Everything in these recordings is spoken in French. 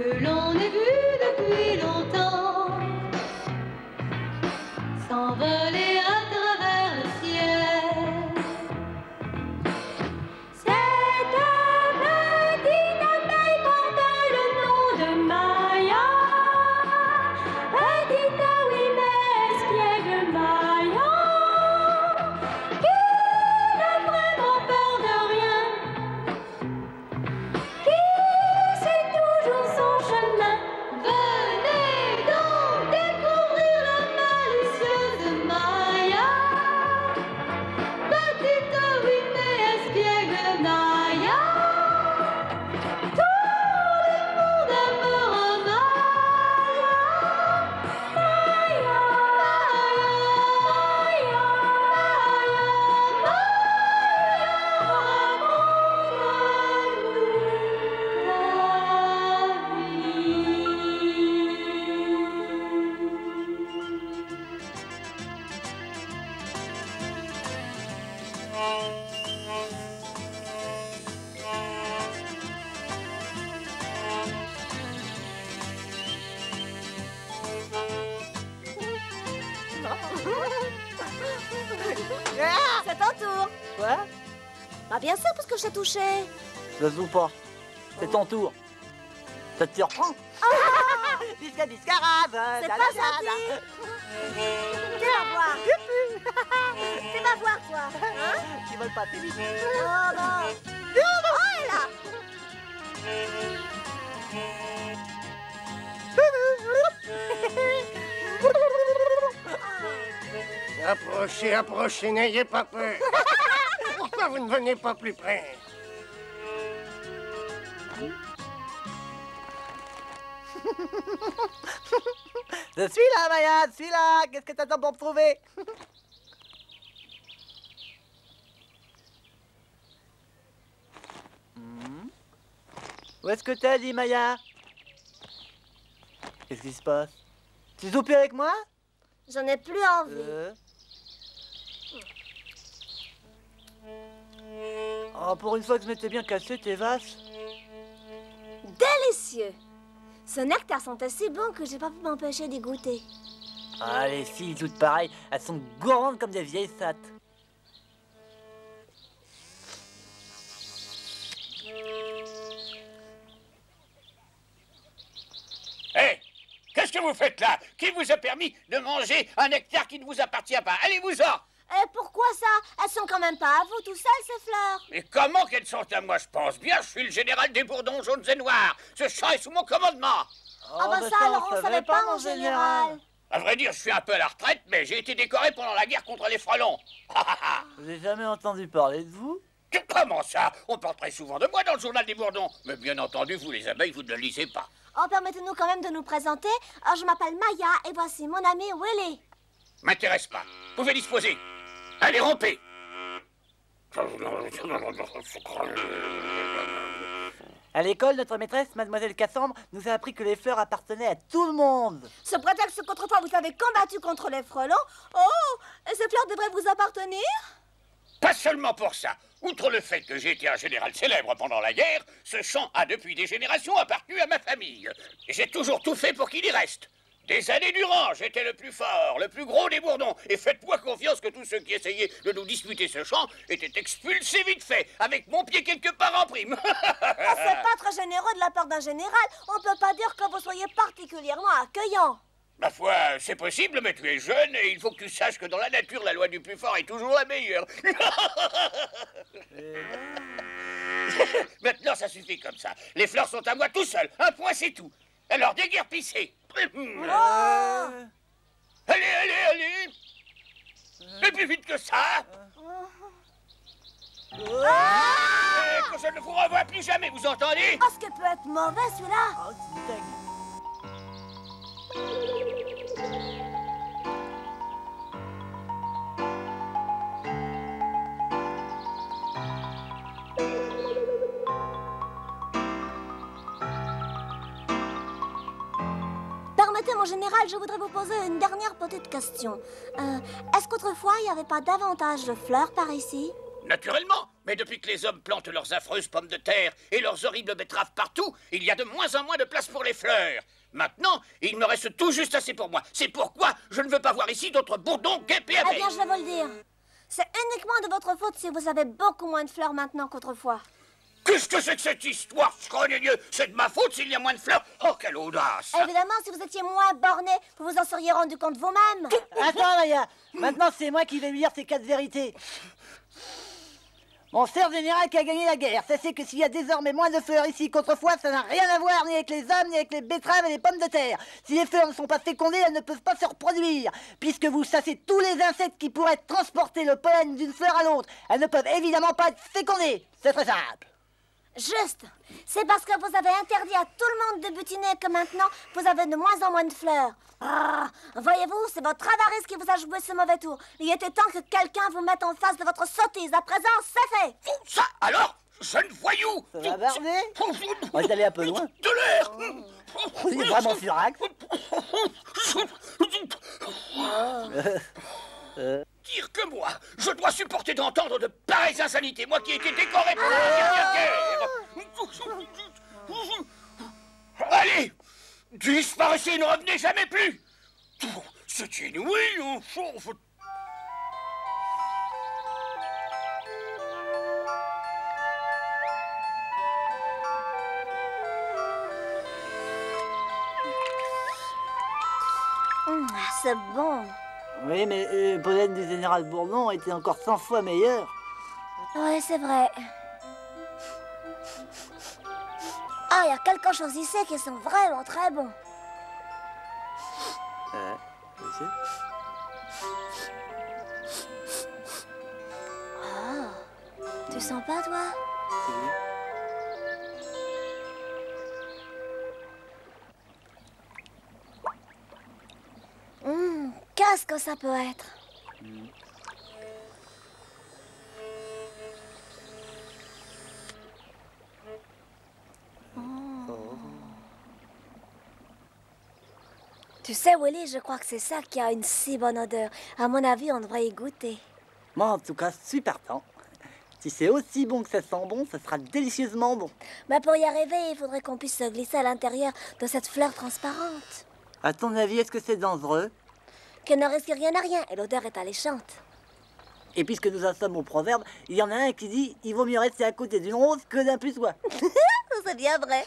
que l'on ait vu depuis longtemps s'envoler à travers le ciel. Cette petite abeille porte le nom de Maya. Petite, oui, mais espiègle Maya, qui n'a vraiment peur de rien, qui sait toujours son chemin. Venez donc découvrir la malicieuse Maya. Petite, oui, mais espiègle Maya, tout le monde aimera Maya. Maya, C'est ton tour. Quoi? Bah bien sûr, parce que je t'ai touché. Je joue pas. C'est ton tour. Ça te surprend? Disca, discarade. C'est pas gentil. Tu vas voir. Tu vas voir, toi. Hein? Tu voles pas, Philippe. Oh, bon. Oh, elle est là. Approchez, approchez, n'ayez pas peur. Pourquoi vous ne venez pas plus près? Je suis là, Maya, je suis là. Qu'est-ce que t'attends pour me trouver? Où est-ce que t'es, dit Maya? Qu'est-ce qui se passe? Tu joues plus avec moi? J'en ai plus envie. Oh, pour une fois que je m'étais bien cassé tes vases. Délicieux. Ce nectar sentait si bon que j'ai pas pu m'empêcher d'y goûter. Ah, les filles toutes pareilles, elles sont gourmandes comme des vieilles sattes. Hé, qu'est-ce que vous faites là? Qui vous a permis de manger un nectar qui ne vous appartient pas? Allez-vous-en! Et pourquoi ça? Elles sont quand même pas à vous tout seules, ces fleurs. Mais comment qu'elles sont à moi? Je pense bien, je suis le général des bourdons jaunes et noirs. Ce champ est sous mon commandement. Ah bah ça, alors on savait pas, mon général. À vrai dire, je suis un peu à la retraite, mais j'ai été décoré pendant la guerre contre les frelons. Je n'ai jamais entendu parler de vous. Comment ça? On parle très souvent de moi dans le journal des bourdons. Mais bien entendu, vous les abeilles, vous ne le lisez pas. Oh, permettez-nous quand même de nous présenter. Alors, je m'appelle Maya et voici mon ami Willy. M'intéresse pas. Vous pouvez disposer. Allez, rompez. À l'école, notre maîtresse, mademoiselle Cassandre, nous a appris que les fleurs appartenaient à tout le monde. Ce prétexte qu'autrefois vous avez combattu contre les frelons. Oh, et ces fleurs devraient vous appartenir? Pas seulement pour ça. Outre le fait que j'ai été un général célèbre pendant la guerre, ce champ a depuis des générations appartenu à ma famille. Et j'ai toujours tout fait pour qu'il y reste. Des années durant, j'étais le plus fort, le plus gros des bourdons. Et faites-moi confiance que tous ceux qui essayaient de nous disputer ce champ étaient expulsés vite fait, avec mon pied quelque part en prime. Oh, c'est pas très généreux de la part d'un général. On peut pas dire que vous soyez particulièrement accueillant. Ma foi, c'est possible, mais tu es jeune et il faut que tu saches que dans la nature, la loi du plus fort est toujours la meilleure. Maintenant, ça suffit comme ça. Les fleurs sont à moi tout seul. Un point, c'est tout. Alors, déguerpissez. Allez, allez, allez. Et plus vite que ça. Et que je ne vous revois plus jamais, vous entendez? Oh, ce qui peut être mauvais, celui-là. Oh, c'est dingue. Permettez, mon général, je voudrais vous poser une dernière petite question. Est-ce qu'autrefois, il n'y avait pas davantage de fleurs par ici? Naturellement, mais depuis que les hommes plantent leurs affreuses pommes de terre et leurs horribles betteraves partout, il y a de moins en moins de place pour les fleurs. Maintenant, il me reste tout juste assez pour moi. C'est pourquoi je ne veux pas voir ici d'autres bourdons guêpes et Eh abeilles. bien, je vais vous le dire. C'est uniquement de votre faute si vous avez beaucoup moins de fleurs maintenant qu'autrefois. Qu'est-ce que c'est que cette histoire, scrogneux? C'est de ma faute s'il y a moins de fleurs? Oh, quelle audace! Évidemment, si vous étiez moins borné, vous vous en seriez rendu compte vous-même. Attends, Maya. Maintenant, c'est moi qui vais lui dire ces 4 vérités. Mon sœur général qui a gagné la guerre. Sachez que s'il y a désormais moins de fleurs ici qu'autrefois, ça n'a rien à voir ni avec les hommes, ni avec les betteraves et les pommes de terre. Si les fleurs ne sont pas fécondées, elles ne peuvent pas se reproduire. Puisque vous chassez tous les insectes qui pourraient transporter le pollen d'une fleur à l'autre, elles ne peuvent évidemment pas être fécondées. C'est très simple. Juste. C'est parce que vous avez interdit à tout le monde de butiner que maintenant, vous avez de moins en moins de fleurs. Ah, voyez-vous, c'est votre avarice qui vous a joué ce mauvais tour. Il était temps que quelqu'un vous mette en face de votre sottise. À présent, c'est fait. Ça, alors, jeune voyou! Ça va barder? On est allé un peu loin. De l'air! Il est vraiment furax. Dire que moi, je dois supporter d'entendre de pareilles insanités, moi qui ai été décoré pour la dernière guerre. Allez, disparaissez et ne revenez jamais plus. C'est inouï, on chauffe. C'est bon. Oui, mais le pollen du général Bourdon était encore 100 fois meilleur. Oui, c'est vrai. Ah, il y a quelque chose ici qui sont vraiment très bons. Tu sens pas, toi? Qu'est-ce que ça peut être? Tu sais, Willy, je crois que c'est ça qui a une si bonne odeur. À mon avis, on devrait y goûter. Moi, en tout cas, je suis partant. Si c'est aussi bon que ça sent bon, ça sera délicieusement bon. Mais pour y arriver, il faudrait qu'on puisse se glisser à l'intérieur de cette fleur transparente. À ton avis, est-ce que c'est dangereux? Qu'elle ne risque rien à rien, et l'odeur est alléchante. Et puisque nous en sommes au proverbe, il y en a un qui dit « Il vaut mieux rester à côté d'une rose que d'un putois ». C'est bien vrai.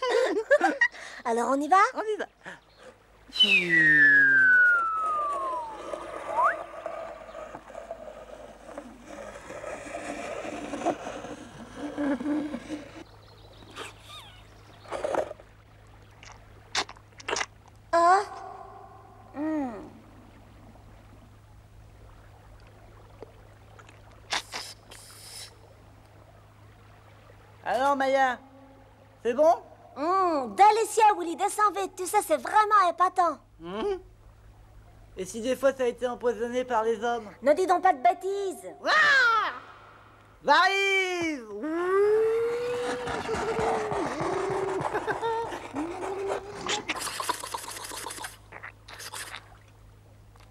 Alors on y va? On y va. Ah. Alors, Maya, c'est bon? Délicieux, Willy, descends vite. Tu sais, c'est vraiment épatant. Et si des fois ça a été empoisonné par les hommes? Ne dis donc pas de bêtises. J'arrive!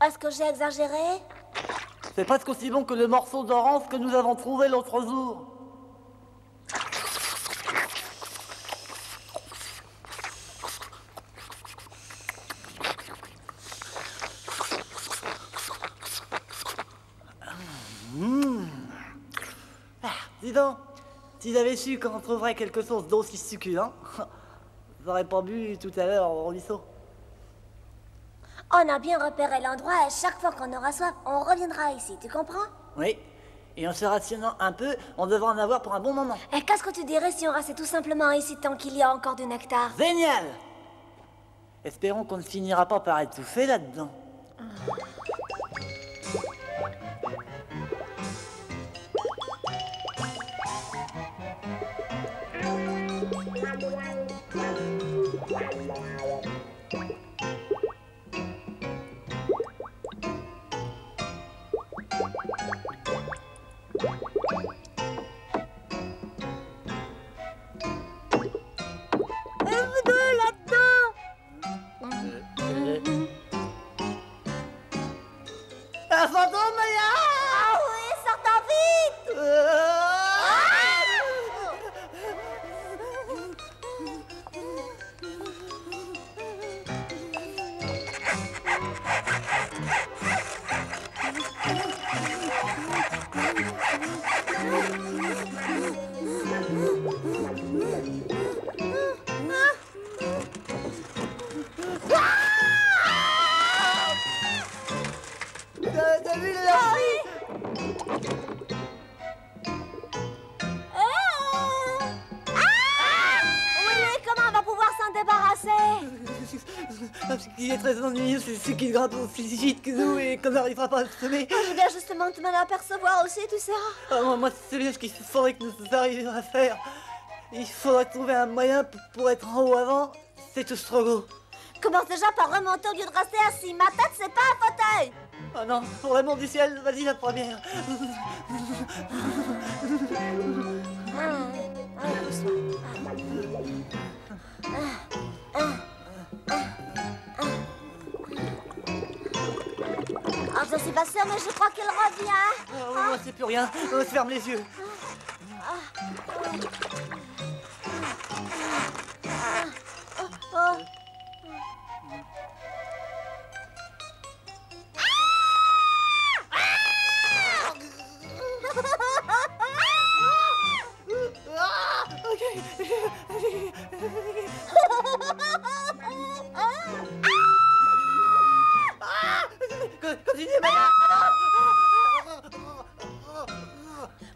Est-ce que j'ai exagéré? C'est presque aussi bon que le morceau d'orange que nous avons trouvé l'autre jour. Dis donc, si j'avais su qu'on trouverait quelque chose d'aussi succulent, j'aurais pas bu tout à l'heure au ruisseau. On a bien repéré l'endroit et chaque fois qu'on aura soif, on reviendra ici, tu comprends? Oui, et en se rationnant un peu, on devra en avoir pour un bon moment. Et qu'est-ce que tu dirais si on restait tout simplement ici tant qu'il y a encore du nectar? Génial! Espérons qu'on ne finira pas par étouffer là-dedans. Un fantôme, Maya! Ah oui, sortons vite! qui est très ennuyeux, c'est ceux qui grimpent aussi vite que nous et qu'on n'arrivera pas à se semer. Je viens justement de m'en apercevoir aussi, tu sais. Moi, c'est ce qu'il faudrait que nous arrivions à faire. Il faudrait trouver un moyen pour être en haut avant. C'est tout struggle. Commence déjà par remonter au lieu de rester assis. Ma tête, c'est pas un fauteuil. Oh non, pour l'amour du ciel, vas-y la première. Ah, je suis pas sûre, mais je crois qu'il revient. Moi, c'est plus rien. On se ferme les yeux. Oh. Continuez, madame.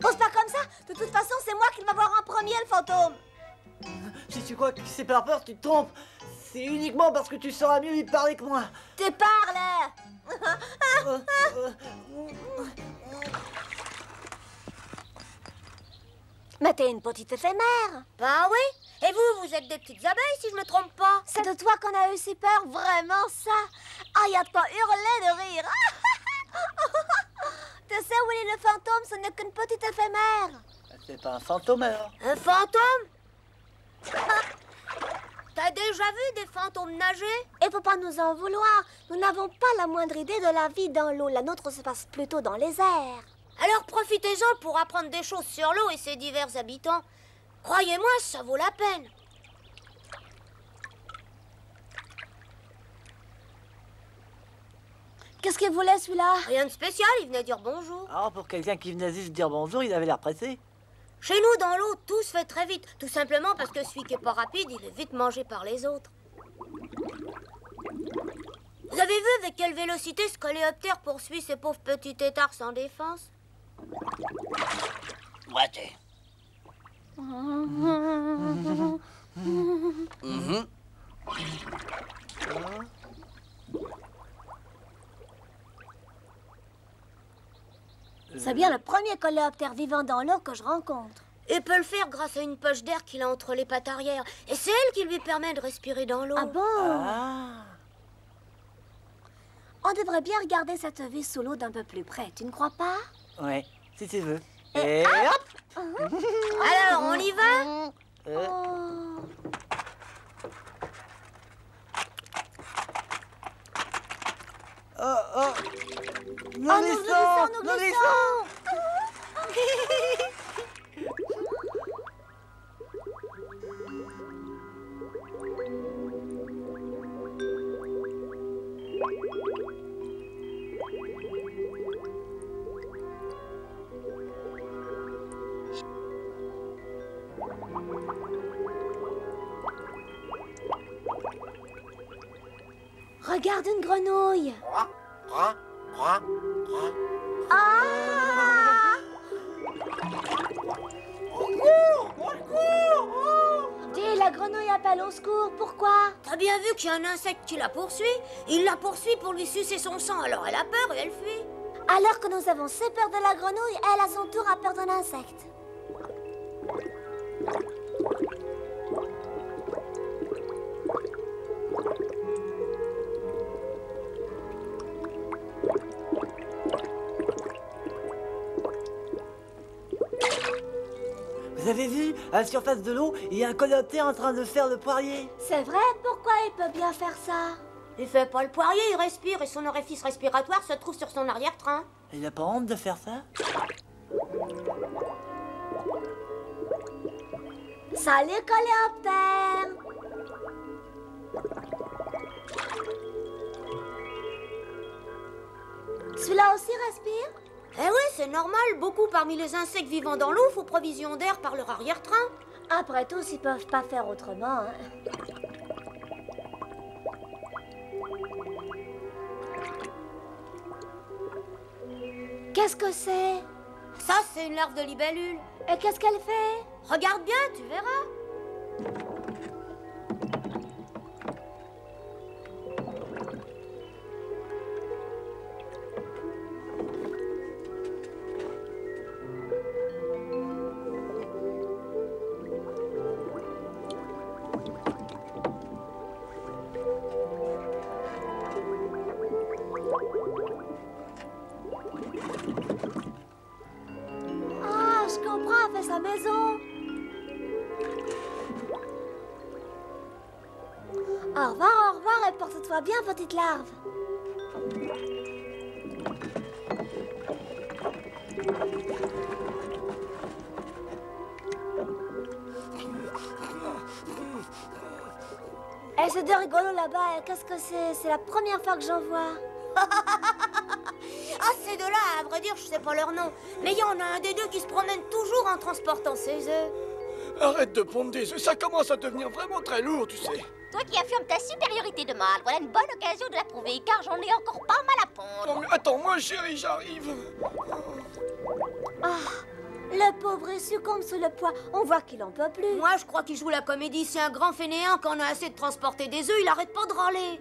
Pose pas comme ça. De toute façon, c'est moi qui vais voir en premier le fantôme. Si tu crois que c'est par peur, tu te trompes. C'est uniquement parce que tu sauras mieux lui parler que moi. Tu parles. Mais t'es une petite éphémère. Ben oui. Et vous, vous êtes des petites abeilles, si je me trompe pas. C'est de toi qu'on a eu si peur, vraiment ça. Ah, y a de quoi hurler de rire. Tu sais, Willy le fantôme, ce n'est qu'une petite éphémère. C'est pas un fantôme alors. Un fantôme? T'as déjà vu des fantômes nager? Et faut pas nous en vouloir. Nous n'avons pas la moindre idée de la vie dans l'eau. La nôtre se passe plutôt dans les airs. Alors profitez-en pour apprendre des choses sur l'eau et ses divers habitants. Croyez-moi, ça vaut la peine. Qu'est-ce qu'il voulait, celui-là? Rien de spécial, il venait dire bonjour. Alors, pour quelqu'un qui venait juste dire bonjour, il avait l'air pressé. Chez nous, dans l'eau, tout se fait très vite. Tout simplement parce que celui qui est pas rapide, il est vite mangé par les autres. Vous avez vu avec quelle vélocité ce coléoptère poursuit ces pauvres petits têtards sans défense? Raté. C'est bien le premier coléoptère vivant dans l'eau que je rencontre. Il peut le faire grâce à une poche d'air qu'il a entre les pattes arrière. Et c'est elle qui lui permet de respirer dans l'eau. Ah bon? Ah. On devrait bien regarder cette vie sous l'eau d'un peu plus près, tu ne crois pas? Ouais, si tu veux. Et hop. Alors, on y va? Oh. Oh. Nous Oh, glissons, nous nous glissons. Regarde une grenouille. Ah! Dis, la grenouille appelle au secours, pourquoi? T'as bien vu qu'il y a un insecte qui la poursuit? Il la poursuit pour lui sucer son sang, alors elle a peur et elle fuit. Alors que nous avons si peur de la grenouille, elle à son tour a peur d'un insecte. Vous avez vu, à la surface de l'eau, il y a un coléoptère en train de faire le poirier. C'est vrai, pourquoi il peut bien faire ça? Il fait pas le poirier, il respire et son orifice respiratoire se trouve sur son arrière-train. Il a pas honte de faire ça? Salut, coléoptère! Celui-là aussi respire? Eh oui, c'est normal, beaucoup parmi les insectes vivant dans l'eau font provision d'air par leur arrière-train. Après tout, ils peuvent pas faire autrement. Hein. Qu'est-ce que c'est? Ça, c'est une larve de libellule. Et qu'est-ce qu'elle fait? Regarde bien, tu verras. toi, viens, petite larve. Eh, c'est de rigolo là-bas. Qu'est-ce que c'est? C'est la première fois que j'en vois. Ah, ces deux-là, à vrai dire, je sais pas leur nom. Mais il y en a un des deux qui se promène toujours en transportant ses œufs. Arrête de pondre des œufs, ça commence à devenir vraiment très lourd, tu sais. Toi qui affirmes ta supériorité de mâle, voilà une bonne occasion de la prouver, car j'en ai encore pas mal à pondre. Non mais attends-moi, chérie, j'arrive. Ah, le pauvre est succombe sous le poids. On voit qu'il en peut plus. Moi, je crois qu'il joue la comédie. C'est un grand fainéant. Quand on a assez de transporter des œufs, il arrête pas de râler.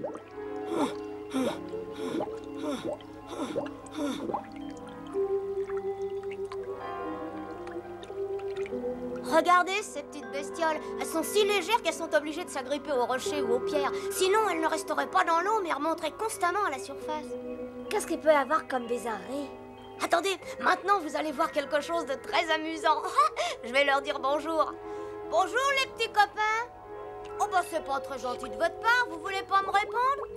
Regardez ces petites bestioles. Elles sont si légères qu'elles sont obligées de s'agripper aux rochers ou aux pierres. Sinon, elles ne resteraient pas dans l'eau, mais remonteraient constamment à la surface. Qu'est-ce qu'il peut y avoir comme bizarrerie? Attendez, maintenant vous allez voir quelque chose de très amusant. Je vais leur dire bonjour. Bonjour les petits copains. Oh bah c'est pas très gentil de votre part, vous voulez pas me répondre?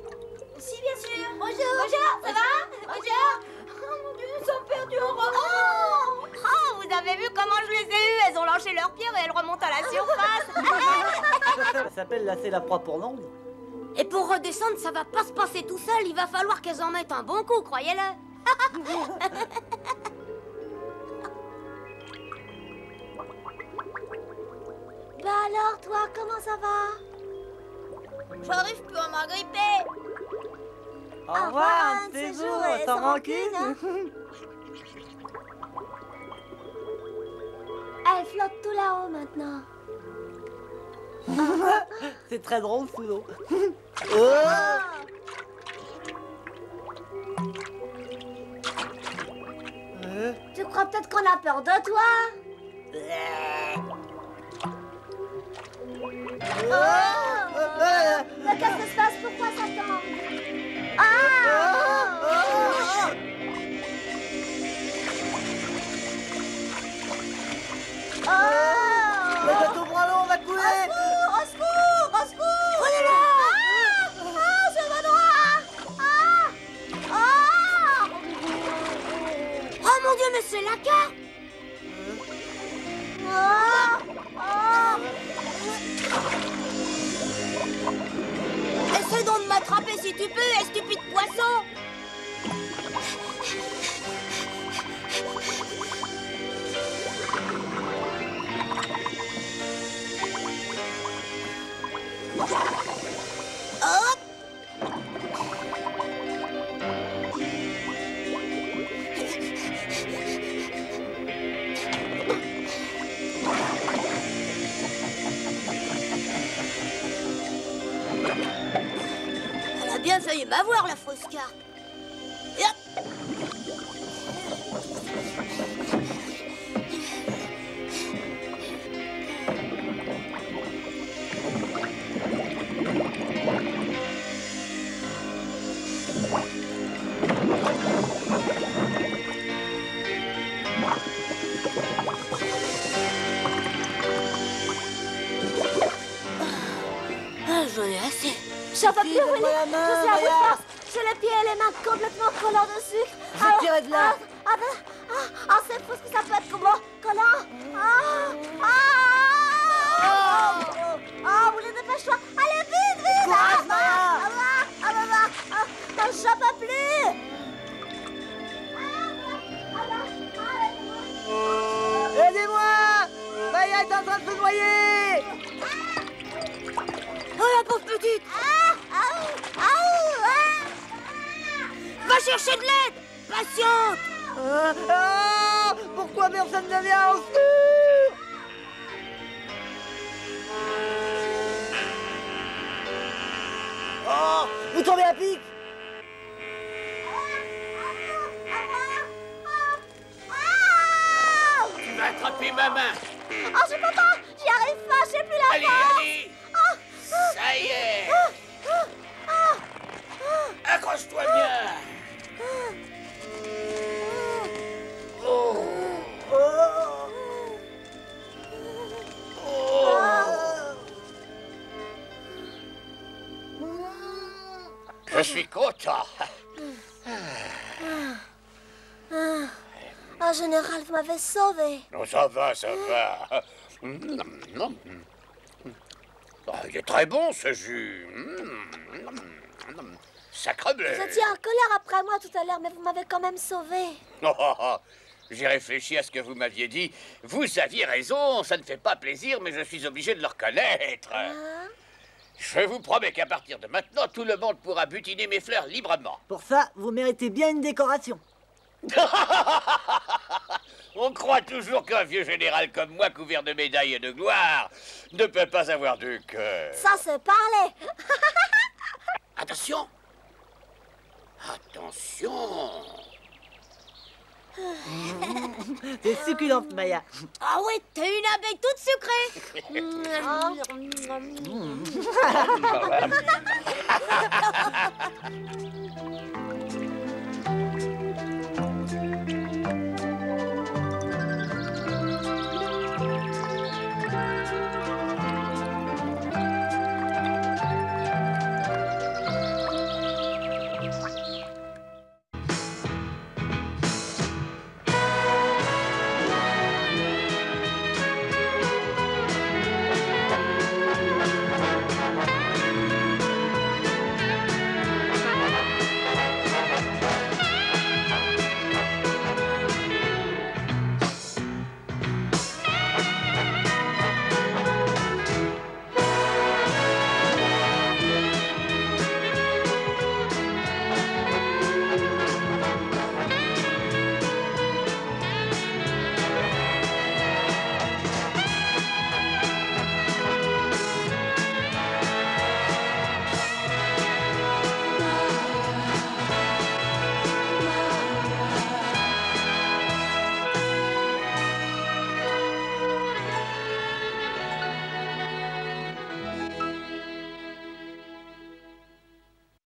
Si bien sûr. Bonjour. Bonjour, ça va? Bonjour. Oh mon Dieu, ils sont perdus en roman. Oh, vous avez vu comment je les ai eues? Elles ont lâché leurs pierres et elles remontent à la surface. Ça s'appelle lasser la proie pour l'ongle. Et pour redescendre, ça va pas se passer tout seul. Il va falloir qu'elles en mettent un bon coup, croyez-le. Bah alors, toi, comment ça va? J'arrive plus à m'agripper. Au revoir, un de ces jours, sans rancune. Elle flotte tout là-haut maintenant. C'est très drôle sous l'eau. Tu crois peut-être qu'on a peur de toi? Mais qu'est-ce qui se passe? Pourquoi ça tombe? Le bateau branlon va couler. Au secours! Au secours! Prenez-le! Je me noie! Oh mon Dieu, mais c'est la carte. Essaie donc de m'attraper si tu peux, stupide poisson. Hop. Elle a bien failli m'avoir, la fausse carte. Et hop. Ah, j'en ai assez. J'en peux plus, Donne-moi Willy. la main, Je suis à bout de Maya. force. J'ai les pieds et les mains complètement collants de sucre. Je vais tirer de là. C'est fou ce que ça peut être collant. Willy, dépêche-toi. Allez, vite, vite. Courage, Maya. J'en peux plus. Aidez-moi. Maya est en train de se noyer. Oh, la pauvre petite. Va chercher de l'aide. Patiente. Pourquoi personne ne vient au secours? Oh, vous tombez à pic. Tu vas attraper ma main. Je peux pas. J'y arrive pas. J'ai plus la Allez, force. allez. Ça y est. Accroche-toi bien. Oh. Oh. suis content. Ah, général, vous m'avez sauvé. Non, ça va, ça va. Ah, il est très bon, ce jus. Sacrebleu. Vous étiez en colère après moi tout à l'heure, mais vous m'avez quand même sauvé. Oh, oh, oh. J'ai réfléchi à ce que vous m'aviez dit. Vous aviez raison, ça ne fait pas plaisir, mais je suis obligé de le reconnaître. Je vous promets qu'à partir de maintenant, tout le monde pourra butiner mes fleurs librement. Pour ça, vous méritez bien une décoration. On croit toujours qu'un vieux général comme moi, couvert de médailles et de gloire, ne peut pas avoir de cœur. Ça se parlait. Attention! Attention! C'est succulente, Maya. Ah ouais, t'es une abeille toute sucrée.